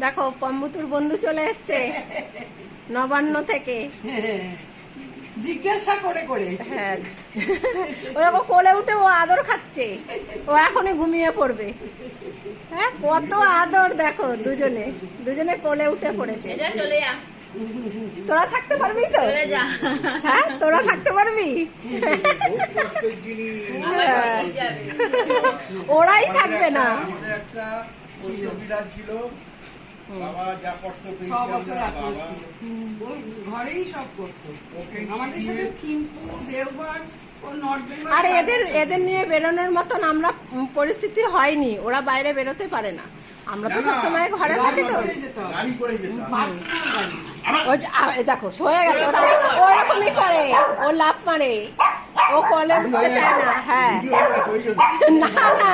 দেখো পম্বুতুর বন্ধু চলে এসছে নবান্ন থেকে। জিজ্ঞাসা করে করে হ্যাঁ, ও কোলে উঠে ও আদর খাচ্ছে, ও এখনই ঘুমিয়ে পড়বে। হ্যাঁ, কত আদর দেখো, দুজনে দুজনে কোলে উঠে পড়েছে। চলে যা, তোরা থাকতে পারবি তো? চলে যা। হ্যাঁ, তোরা থাকতে পারবি? ওরাই থাকবে না। আমাদের একটা বিরাট ছিল, বাবা যা কষ্ট 6 বছর ছিল, ওই ঘরেই সব করতো। আমাদের সাথে থিম্পু, দেওঘর ও নর্থ বেঙ্গল। আর এদের নিয়ে বেরোনোর মতন আমরা পরিস্থিতি হয়নি, ওরা বাইরে বেরোতে পারে না। আমরা তো সবসময় ঘরে থাকি তো। গাড়ি করে যেতাম। পার্সোনাল গাড়ি। ওই দেখো হয়ে গেছে, ওরা ওরকমই করে, ও লাফ মারে, ও কোলে উঠতে চায় না। হ্যাঁ, না না,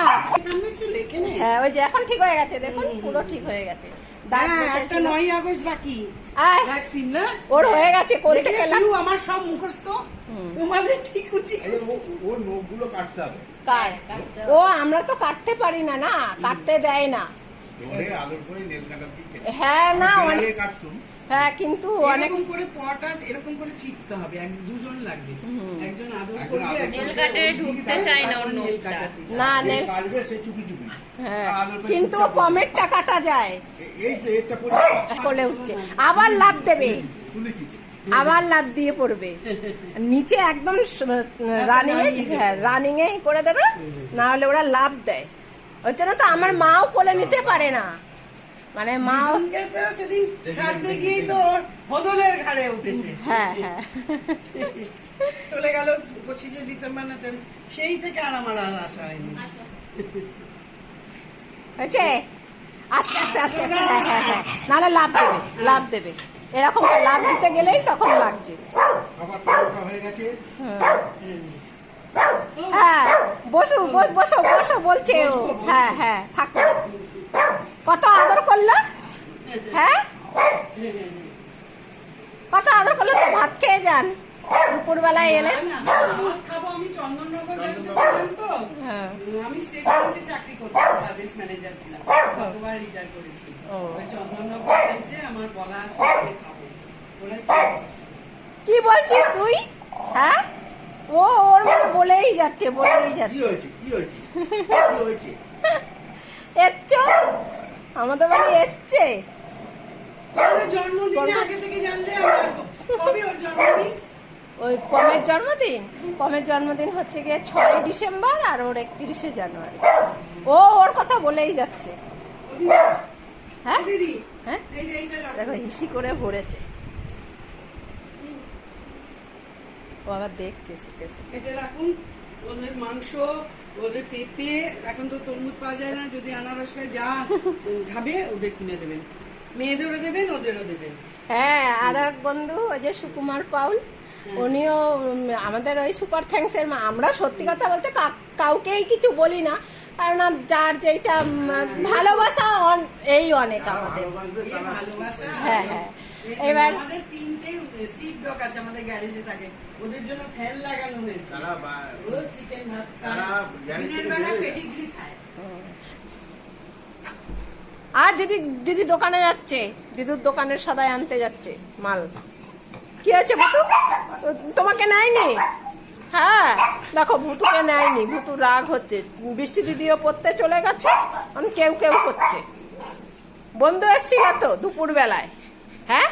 হ্যাঁ, ওই যে এখন ঠিক হয়ে গেছে, দেখুন পুরো ঠিক হয়ে গেছে। দাঁত একটা 9ই আগস্ট বাকি ভ্যাকসিন না, ওর হয়ে গেছে। কোল থেকে আমার সব মুখস্থ, তোমাদের ঠিক উচিত। ওর নখগুলো কাটতে হবে। কার? ও আমরা তো কাটতে পারি না, না কাটতে দেয় না। ধরে আদর করে নেল কাটা দিয়ে। হ্যাঁ, না আগে কাটতুম। হ্যাঁ, কিন্তু অনেক এরকম করে পটা এরকম করে চিপতে হবে, দুজন লাগবে, একজন আদর করবে, নেল কাটে ঢুকতে চায় না ওর নখটা। না নেল কাটবে সে চুপি চুপি। হ্যাঁ, কিন্তু পমেরটা কাটা যায়। এই তো এটা পরিষ্কার কোলে উঠছে, আবার লাফ দেবে, তুলেছি। আবার লাফ দিয়ে পড়বে নিচে, একদম রানিং এ করে দেবে, না হলে ওরা লাফ দেয়। ওর জন্য তো আমার মাও কোলে নিতে পারে না, মানে মাও। সেদিন ছাড়তে গিয়েই তো বদলের ঘাড়ে উঠেছে। হ্যাঁ হ্যাঁ, চলে গেল 25শে ডিসেম্বর না, সেই থেকে আর আমার আর আশা হয়নি। হয়েছে, আস্তে আস্তে আস্তে আস্তে, হ্যাঁ হ্যাঁ হ্যাঁ, নাহলে লাফ দেবে, এরকম লাফ দিতে গেলেই তখন লাগছে। খাবার খাওয়া হয়ে গেছে। হ্যাঁ, বসো বসো বসো বলছে ও। হ্যাঁ হ্যাঁ, থাকো। কত আদর করলো, হ্যাঁ কত আদর করলো। তো ভাত খেয়ে যান, দুপুর বেলায় এলেন। ভাত খাবো, আমি চন্দননগর ব্রাঞ্চে ছিলাম তো, আমি স্টেট ব্যাংকে চাকরি করতাম, সার্ভিস ম্যানেজার ছিলাম, কতবার রিটায়ার করেছি। ওই চন্দননগর ব্রাঞ্চে আমার বলা আছে খাবো। ওরা কি বলছিস তুই? হ্যাঁ, ও ওর মনে বলেই যাচ্ছে। কি হয়েছে? এসছো আমাদের বাড়ি, এসছে। জন্মদিনে আগে থেকে জানলে আমার কবে ওর জন্মদিন? ওই পমের জন্মদিন হচ্ছে গিয়ে 6ই ডিসেম্বর, আর ওর 31শে জানুয়ারি। ওর কথা বলেই যাচ্ছে। হ্যাঁ দিদি, হ্যাঁ, দেখো হিসি করে ভরেছে, ও আবার দেখছে শিখেছে। এটা রাখুন, ওদের মাংস, ওদের পেঁপে, এখন তো তরমুজ পাওয়া যায় না, যদি আনারস খায় যা খাবে ওদের কিনে দেবেন, মেয়েদেরও দেবেন, ওদেরও দেবেন। হ্যাঁ, আর এক বন্ধু ওই যে সুকুমার পাউল, উনিও আমাদের ওই সুপার থ্যাঙ্কস এর। আমরা সত্যি কথা বলতে কাউকেই কিছু বলি না, কারণ যার যেটা ভালোবাসা এই অনেক আমাদের। ভালোবাসা। হ্যাঁ হ্যাঁ, এবার আমাদের 3টে স্ট্রিট ডগ আছে আমাদের গ্যারেজে থাকে, ওদের জন্য ফ্যান লাগানো হয়েছে। তারা রোজ চিকেন ভাত তারা দিনের বেলা পেডিগ্রি খায়। আর দিদি দোকানে যাচ্ছে, দিদুর দোকানের সদাই আনতে যাচ্ছে মাল। কি হয়েছে ভুতু, তোমাকে নেয়নি? হ্যাঁ, দেখো ভুতুকে নেয়নি, ভুতু রাগ হচ্ছে। বৃষ্টি দিদিও পড়তে চলে গেছে, এখন কেউ করছে। বন্ধু এসছিল তো দুপুর বেলায়, হ্যাঁ,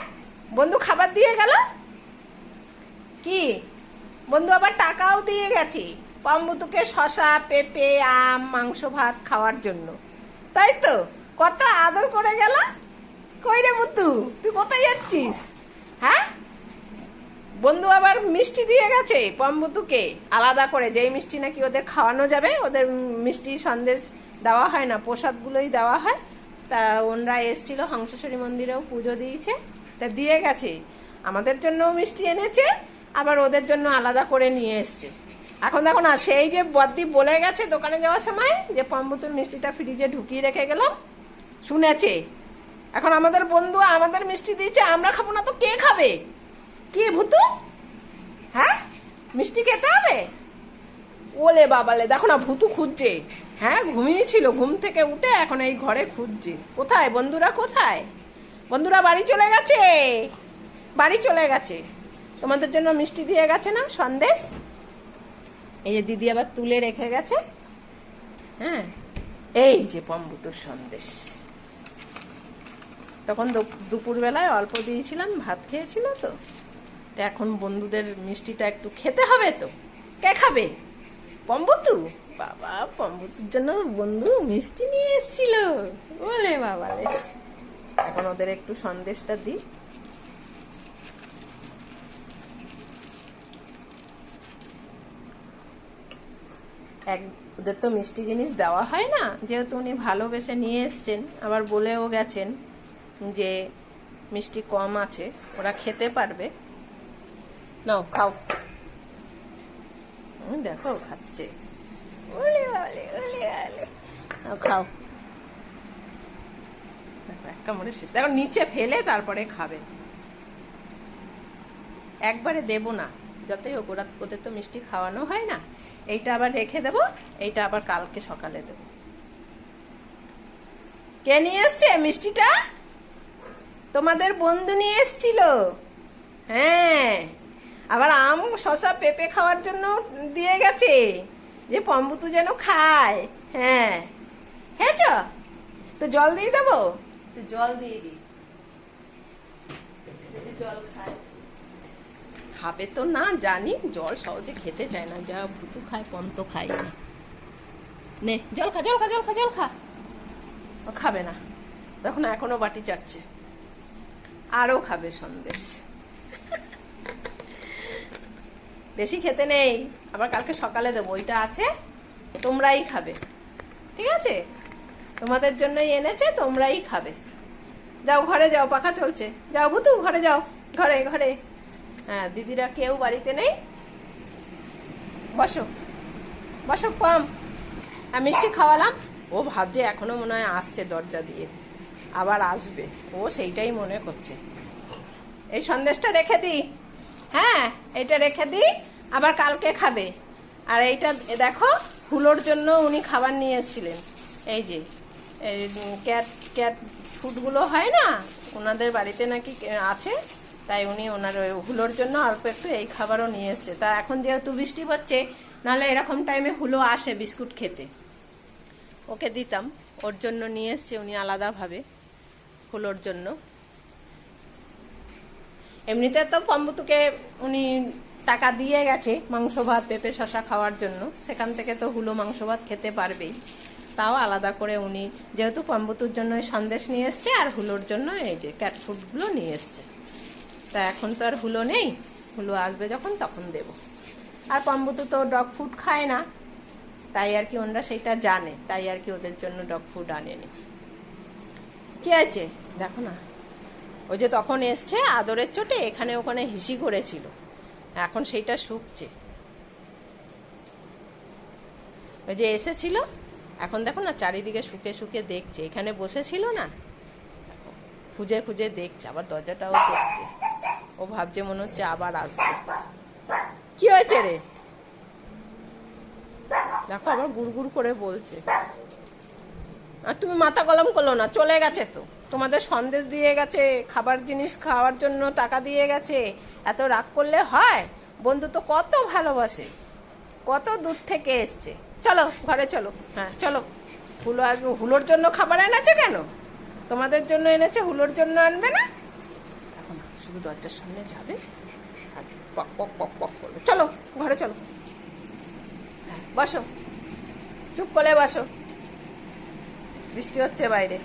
বন্ধু খাবার দিয়ে গেল। কি বন্ধু আবার টাকাও দিয়ে গেছে পম্বুতুকে শশা, পেঁপে, আম, মাংস ভাত খাওয়ার জন্য, তাই তো? কত আদর করে গেল। কই রে মুতু, তুই কোথায় যাচ্ছিস? হ্যাঁ, বন্ধু আবার মিষ্টি দিয়ে গেছে পম্বুতুকে আলাদা করে, যেই মিষ্টি নাকি ওদের খাওয়ানো যাবে। ওদের মিষ্টি সন্দেশ দেওয়া হয় না, প্রসাদগুলোই দেওয়া হয়। তা ওনরা এসছিল, হংসেশ্বরী মন্দিরেও পুজো দিয়েছে, তা দিয়ে গেছে। আমাদের জন্যও মিষ্টি এনেছে, আবার ওদের জন্য আলাদা করে নিয়ে এসছে। এখন দেখো না, সেই যে বদ্দী বলে গেছে দোকানে যাওয়ার সময় যে পম্বুতুর মিষ্টিটা ফ্রিজে ঢুকিয়ে রেখে গেল, শুনেছে। এখন আমাদের বন্ধু আমাদের মিষ্টি দিয়েছে, আমরা খাবো না তো কে খাবে? কি ভুতু, হ্যাঁ, মিষ্টি খেতে হবে? ওলে বাবালে, দেখো না ভুতু খুঁজছে। হ্যাঁ ঘুমিয়েছিল, ঘুম থেকে উঠে এখন এই ঘরে খুঁজছে। কোথায় বন্ধুরা, কোথায় বন্ধুরা? বাড়ি চলে গেছে, বাড়ি চলে গেছে। তোমাদের জন্য মিষ্টি দিয়ে গেছে না, সন্দেশ। এই যে দিদি আবার তুলে রেখে গেছে। হ্যাঁ, এই যে পম্বুতুর সন্দেশ। তখন দুপুরবেলায় অল্প দিয়েছিলাম, ভাত খেয়েছিল তো। তো এখন বন্ধুদের মিষ্টিটা একটু খেতে হবে তো। কে খাবে? পম্বুতু। বাবা, পম্বুতুর জন্য বন্ধু মিষ্টি নিয়ে এসেছিল। বলে বাবা রে, এখন ওদের একটু সন্দেশটা দিই। ওদের তো মিষ্টি জিনিস দেওয়া হয় না, যেহেতু উনি ভালোবেসে নিয়ে এসছেন, আবার বলেও গেছেন যে মিষ্টি কম আছে, ওরা খেতে পারবে। নাও খাও। দেখো খাচ্ছে। নাও খাও। দেখো এক কামড়ে শেষ। দেখো নিচে ফেলে তারপরে খাবে। একবারে দেবো না, যতই হোক ওদের তো মিষ্টি খাওয়ানো হয় না। এইটা আবার রেখে দেবো, এইটা আবার কালকে সকালে দেবো। কে নিয়ে এসছে মিষ্টিটা? তোমাদের বন্ধু নিয়ে এসছিল। হ্যাঁ, আবার আম শসা পেঁপে খাওয়ার জন্য দিয়ে গেছে, যে পম্বুতু যেন খায়। হ্যাঁ, খেয়েছ? তো জল দিয়ে দেবো, তো জল দিয়ে দিই, জল খায়। খাবে তো না জানি, জল সহজে খেতে চায় না। যা ভুতু খায়, পন্ত খায় না। নে জল খা, জল খা, জল খা, জল খা। ও খাবে না, তখন এখনো বাটি চাটছে। আরো খাবে সন্দেশ। বেশি খেতে নেই, আবার কালকে সকালে দেবো। ওইটা আছে, তোমরাই খাবে, ঠিক আছে? তোমাদের জন্যই এনেছে, তোমরাই খাবে। যাও ঘরে যাও, পাখা চলছে। যাও ভুতু, ঘরে যাও, ঘরে ঘরে। হ্যাঁ, দিদিরা কেউ বাড়িতে নেই। বসো বসো, কম। মিষ্টি খাওয়ালাম। ও ভাবছে এখনো মনে হয় আসছে দরজা দিয়ে, আবার আসবে। ও সেইটাই মনে করছে। এই সন্দেশটা রেখে দিই। হ্যাঁ, এটা রেখে দিই, আবার কালকে খাবে। আর এইটা দেখো, হুলোর জন্য উনি খাবার নিয়ে এসেছিলেন। এই যে ক্যাট ক্যাট ফুডগুলো হয় না, ওনাদের বাড়িতে নাকি আছে, তাই উনি ওনার হুলোর জন্য অল্প একটু এই খাবারও নিয়ে এসছে। তা এখন যেহেতু বৃষ্টি পড়ছে, নাহলে এরকম টাইমে হুলো আসে বিস্কুট খেতে, ওকে দিতাম। ওর জন্য নিয়ে এসছে উনি আলাদাভাবে, হুলোর জন্য। এমনিতে তো পম্বুতুকে উনি টাকা দিয়ে গেছে মাংস ভাত পেঁপে শশা খাওয়ার জন্য, সেখান থেকে তো হুলো মাংস ভাত খেতে পারবেই। তাও আলাদা করে উনি যেহেতু পম্বুতুর জন্য সন্দেশ নিয়ে এসছে, আর হুলোর জন্য এই যে ক্যাট ফুডগুলো নিয়ে এসছে। তা এখন তো আর হুলো নেই, হুলো আসবে যখন তখন দেব। আর পম্বুতু তো ডগ ফুড খায় না, তাই আর কি ওনারা সেইটা জানে, তাই আর কি ওদের জন্য ডগ ফুড আনেনি। কি আছে দেখো না, ওই যে তখন এসছে আদরের চোটে এখানে ওখানে হিসি করেছিল, এখন সেইটা শুকছে। ওই যে এসেছিল, এখন দেখো না চারিদিকে শুকে শুকে দেখছে। এখানে বসেছিল না, খুঁজে খুঁজে দেখছে, আবার দরজাটাও দেখছে। ও ভাবছে মনে হচ্ছে আবার আসবে। কি হয়েছে রে? দেখো আবার গুড়গুড় করে বলছে। আর তুমি মাথা গরম করলো না, চলে গেছে তো। তোমাদের সন্দেশ দিয়ে গেছে, খাবার জিনিস খাওয়ার জন্য টাকা দিয়ে গেছে, এত রাগ করলে হয়? বন্ধু তো কত ভালোবাসে, কত দূর থেকে এসছে। চলো ঘরে চলো। হ্যাঁ চলো, হুলো আসবে। হুলোর জন্য খাবার এনেছে কেন? তোমাদের জন্য এনেছে, হুলোর জন্য আনবে না? এখন শুধু দরজার সামনে যাবে আর পক পক পক পক করবে। চলো ঘরে চলো। হ্যাঁ বসো, চুপ করে বসো, বৃষ্টি হচ্ছে বাইরে।